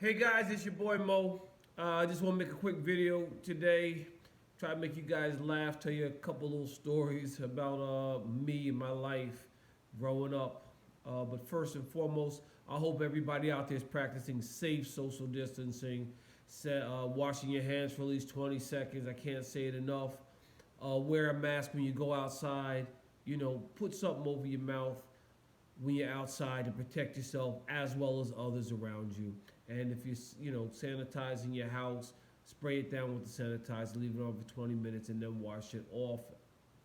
Hey guys, it's your boy Mo. I just want to make a quick video today. Try to make you guys laugh, tell you a couple little stories about me and my life growing up. But first and foremost, I hope everybody out there is practicing safe social distancing, washing your hands for at least 20 seconds. I can't say it enough. Wear a mask when you go outside. Put something over your mouth when you're outside to protect yourself as well as others around you. And if you're sanitizing your house, spray it down with the sanitizer, leave it on for 20 minutes, and then wash it off.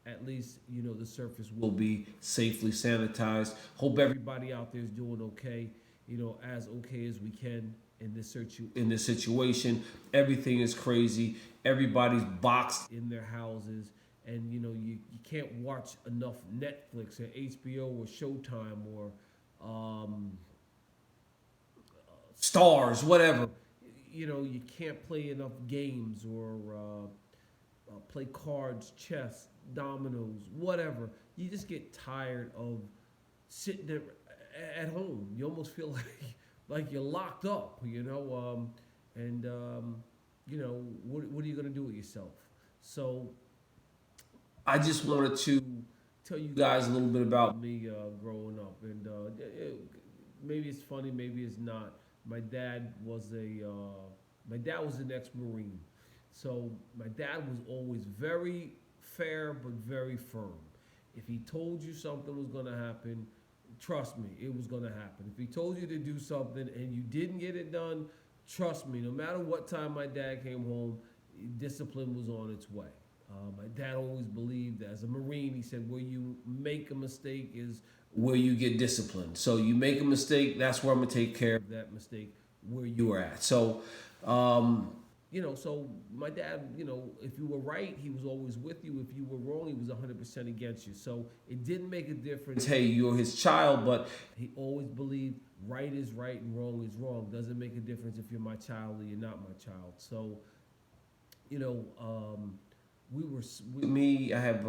At least the surface will be safely sanitized. Hope everybody out there is doing okay. As okay as we can in this situation. Everything is crazy. Everybody's boxed in their houses, and you can't watch enough Netflix or HBO or Showtime or Stars, whatever. You can't play enough games or play cards, chess, dominoes, whatever. You just get tired of sitting there at home. You almost feel like you're locked up, and what are you gonna do with yourself? So I just wanted to tell you guys a little bit about me growing up, and maybe it's funny, maybe it's not. My dad was an ex-marine, so my dad was always very fair but very firm. If he told you something was going to happen, trust me, it was going to happen. If he told you to do something and you didn't get it done, trust me, no matter what time my dad came home, discipline was on its way. My dad always believed, as a Marine, he said, where you make a mistake is where you get disciplined. So you make a mistake, that's where I'm going to take care of that mistake where you are at. So my dad, if you were right, he was always with you. If you were wrong, he was 100% against you. So it didn't make a difference. Hey, you're his child, but he always believed right is right and wrong is wrong. Doesn't make a difference if you're my child or you're not my child. So, you know, me, I have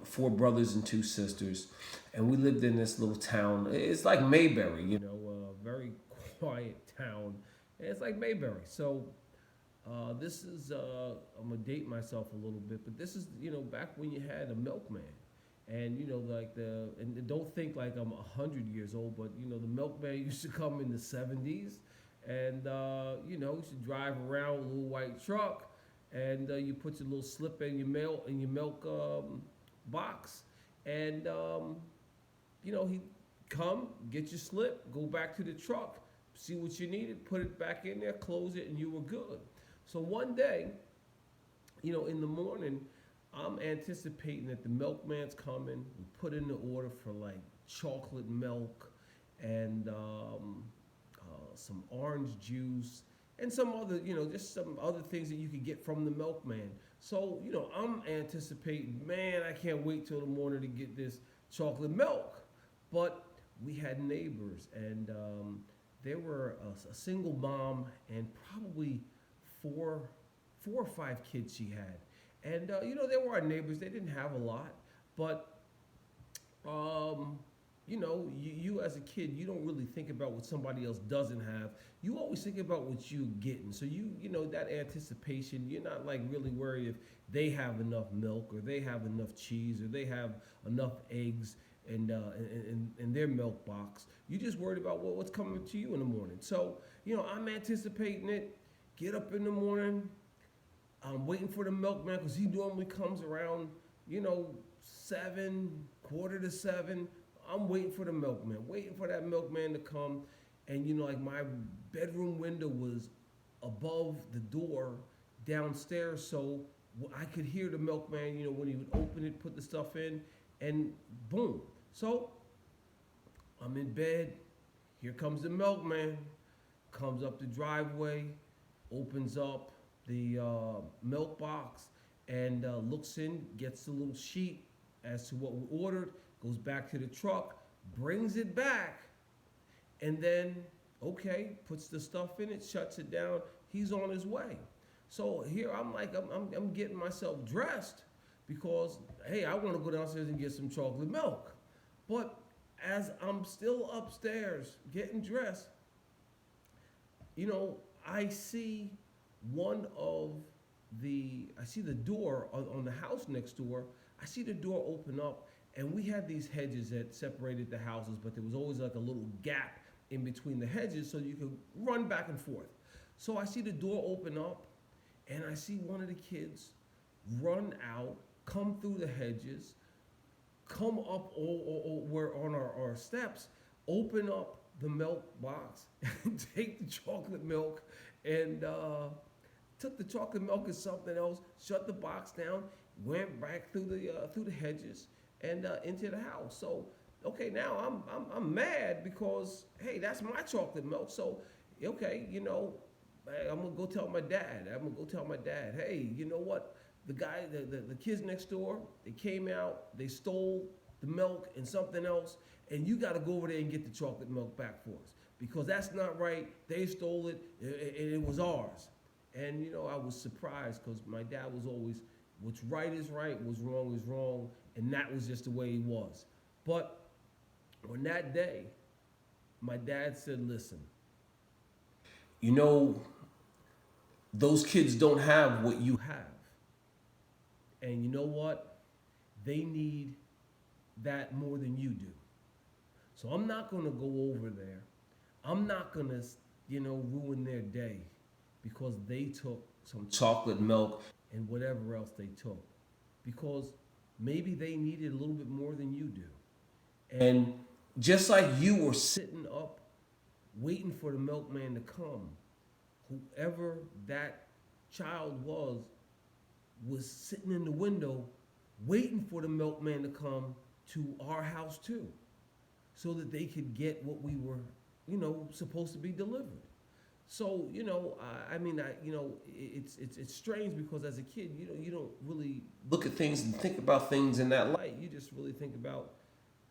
4 brothers and 2 sisters, and we lived in this little town. It's like Mayberry, a very quiet town. And it's like Mayberry. So this is, I'm going to date myself a little bit, but this is, back when you had a milkman. And, and don't think like I'm 100 years old, but, the milkman used to come in the 70s. And, used to drive around with a little white truck, and you put your little slip in your milk box, and he'd come get your slip, go back to the truck, see what you needed, put it back in there, close it, and you were good. So one day, in the morning, I'm anticipating that the milkman's coming. We put in the order for like chocolate milk and some orange juice and some other, just some other things that you could get from the milkman. So, I'm anticipating, man, I can't wait till the morning to get this chocolate milk. But we had neighbors, and there were a single mom and probably four or 5 kids she had. And, they were our neighbors. They didn't have a lot, but you as a kid, you don't really think about what somebody else doesn't have. You always think about what you're getting. So that anticipation, you're not like really worried if they have enough milk or they have enough cheese or they have enough eggs in their milk box. You just worried about what's coming to you in the morning. So, I'm anticipating it. Get up in the morning. I'm waiting for the milkman because he normally comes around, 7, quarter to 7. I'm waiting for the milkman, waiting for that milkman to come. And, my bedroom window was above the door downstairs. So I could hear the milkman, when he would open it, put the stuff in, and boom. So I'm in bed. Here comes the milkman, comes up the driveway, opens up the milk box, and looks in, gets the little sheet as to what we ordered, goes back to the truck, brings it back, and then, puts the stuff in it, shuts it down. He's on his way. So here I'm getting myself dressed because, hey, I want to go downstairs and get some chocolate milk. But as I'm still upstairs getting dressed, I see one of I see the door on the house next door. I see the door open up, and we had these hedges that separated the houses, but there was always like a little gap in between the hedges so you could run back and forth. So I see the door open up, and I see one of the kids run out, come through the hedges, come up we're on our steps, open up the milk box, and take the chocolate milk, and took the chocolate milk and something else, shut the box down, went back through the hedges and into the house. So okay, now I'm mad because hey, that's my chocolate milk. So okay, I'm gonna go tell my dad. Hey, you know what? The kids next door, they came out, they stole the milk and something else, and you got to go over there and get the chocolate milk back for us because that's not right. They stole it, and it was ours. And I was surprised because my dad was always, what's right is right, what's wrong is wrong, and that was just the way he was. But on that day, my dad said, listen, you know, those kids don't have what you have. And you know what? They need that more than you do. So I'm not going to go over there. I'm not going to, ruin their day because they took some chocolate milk and whatever else they took. Because maybe they needed a little bit more than you do. And just like you were sitting up waiting for the milkman to come, whoever that child was sitting in the window waiting for the milkman to come to our house too, so that they could get what we were, supposed to be delivered. So, it's strange because as a kid, you don't really look at things and think about things in that light. You just really think about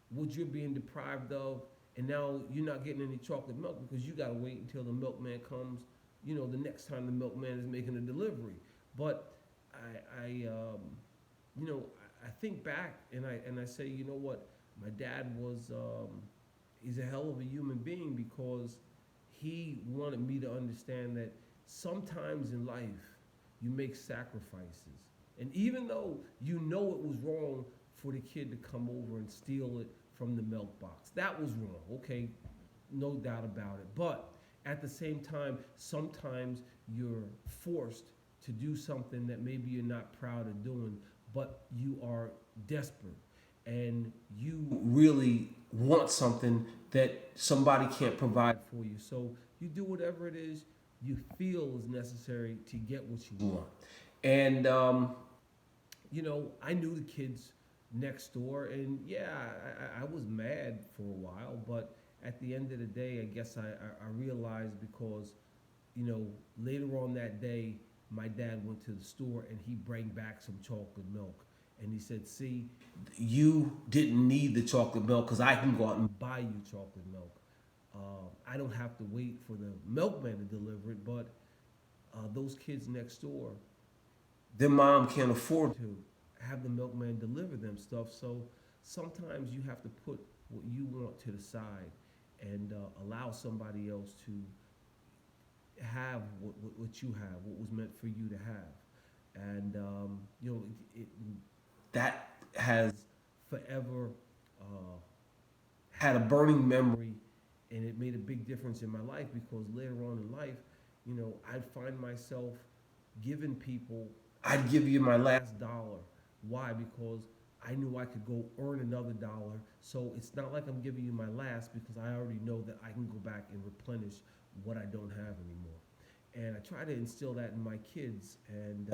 what you're being deprived of, and now you're not getting any chocolate milk because you got to wait until the milkman comes, the next time the milkman is making a delivery. But I think back and I say, you know what, my dad was, he's a hell of a human being because he wanted me to understand that sometimes in life you make sacrifices. And even though it was wrong for the kid to come over and steal it from the milk box, that was wrong, okay, no doubt about it. But at the same time, sometimes you're forced to do something that maybe you're not proud of doing, but you are desperate and you really want something that somebody can't provide for you. So you do whatever it is you feel is necessary to get what you want. And, I knew the kids next door, and yeah, I was mad for a while, but at the end of the day, I guess I realized because, later on that day, my dad went to the store and he brought back some chocolate milk. And he said, see, you didn't need the chocolate milk because I can go out and buy you chocolate milk. I don't have to wait for the milkman to deliver it, but those kids next door, their mom can't afford to have the milkman deliver them stuff. So sometimes you have to put what you want to the side and allow somebody else to have what you have, what was meant for you to have. And, that has forever had a burning memory, and it made a big difference in my life because later on in life, I'd find myself giving people, I'd give you my last dollar. Why? Because I knew I could go earn another dollar. So it's not like I'm giving you my last because I already know that I can go back and replenish what I don't have anymore. And I try to instill that in my kids. And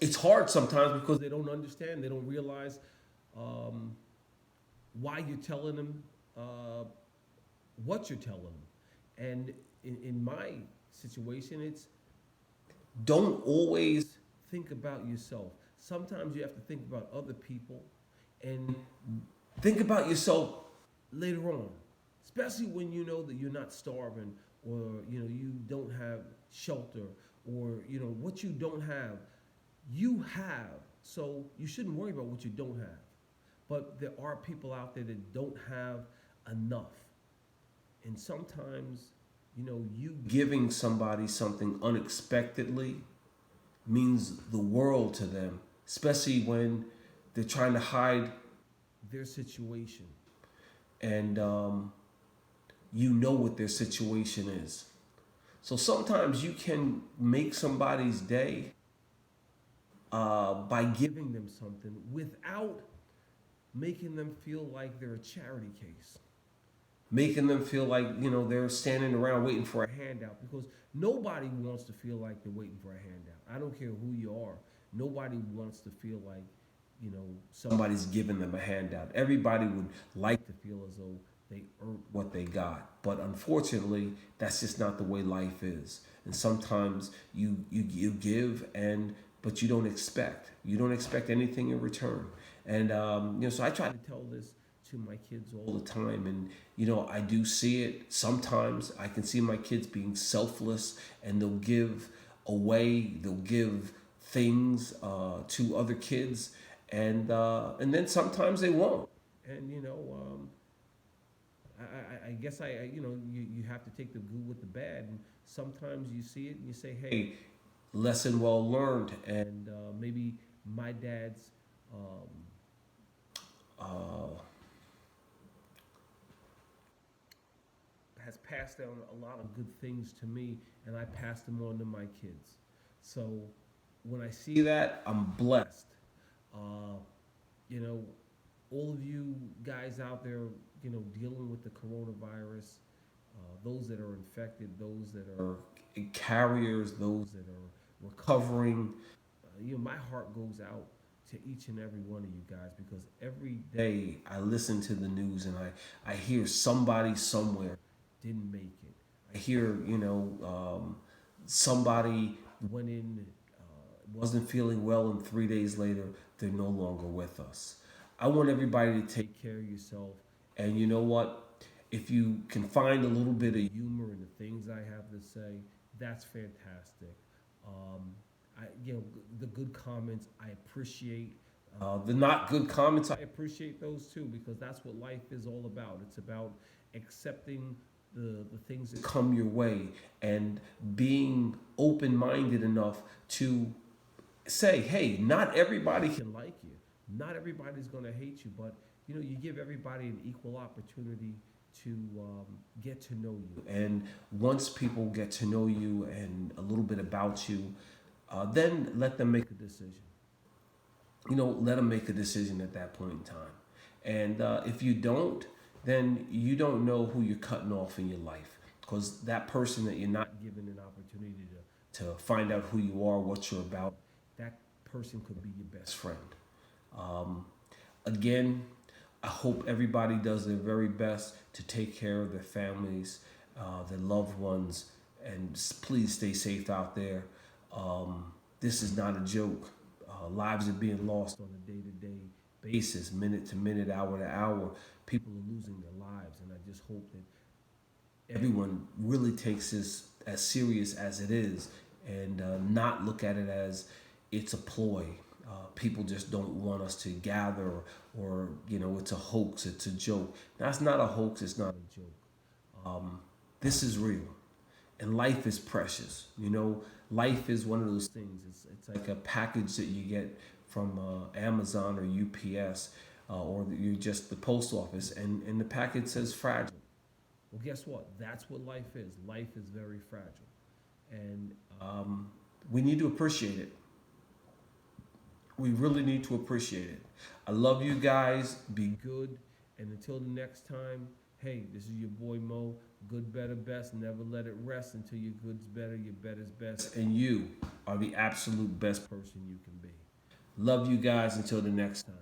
it's hard sometimes because they don't understand. They don't realize why you're telling them what you're telling them. And in my situation, it's don't always think about yourself. Sometimes you have to think about other people and think about yourself later on, especially when you know that you're not starving or you don't have shelter or what you don't have, you have. So you shouldn't worry about what you don't have. But there are people out there that don't have enough. And sometimes You giving somebody something unexpectedly means the world to them, especially when they're trying to hide their situation. And you know what their situation is. So sometimes you can make somebody's day by giving them something without making them feel like they're a charity case, making them feel like they're standing around waiting for a handout, because nobody wants to feel like they're waiting for a handout. I don't care who you are. Nobody wants to feel like somebody's giving them a handout. Everybody would like to feel as though they earned what they got, but unfortunately that's just not the way life is. And sometimes you give, and but you don't expect anything in return. And so I try to tell this to my kids all the time. And I do see it sometimes. I can see my kids being selfless, and they'll give things to other kids, and then sometimes they won't. And I guess you have to take the good with the bad. And sometimes you see it and you say, hey, lesson well learned. And maybe my dad's um, uh, has passed down a lot of good things to me, and I pass them on to my kids. So when I see that, I'm blessed. Uh, you know, all of you guys out there, dealing with the coronavirus, those that are infected, those that are carriers, those that are recovering, my heart goes out to each and every one of you guys, because every day I listen to the news and I hear somebody somewhere didn't make it. I hear, somebody went in, wasn't feeling well, and 3 days later, they're no longer with us. I want everybody to take care of yourself. And you know what? If you can find a little bit of humor in the things I have to say, that's fantastic. Um, the good comments I appreciate. The not good comments I appreciate those too, because that's what life is all about. It's about accepting the things that come your way, and being open minded enough to say, hey, not everybody can like you. Not everybody's going to hate you, but you give everybody an equal opportunity to get to know you. And once people get to know you and a little bit about you, then let them make a decision. Let them make a decision at that point in time. And if you don't, then you don't know who you're cutting off in your life, because that person that you're not giving an opportunity to find out who you are, what you're about, that person could be your best friend. Um, Again, I hope everybody does their very best to take care of their families, their loved ones, and please stay safe out there. This is not a joke. Lives are being lost on a day-to-day basis, minute to minute, hour to hour. People are losing their lives, and I just hope that everyone really takes this as serious as it is, and not look at it as it's a ploy. People just don't want us to gather, or it's a hoax, it's a joke. That's not a hoax, it's not a joke. This is real, and life is precious. Life is one of those things. It's like a package that you get from Amazon or UPS, or you just the post office, and the package says fragile. Well, guess what? That's what life is. Life is very fragile, and we need to appreciate it. We really need to appreciate it. I love you guys. Be good. And until the next time, hey, this is your boy Mo. Good, better, best. Never let it rest until your good's better, your better's best. And you are the absolute best person you can be. Love you guys until the next time.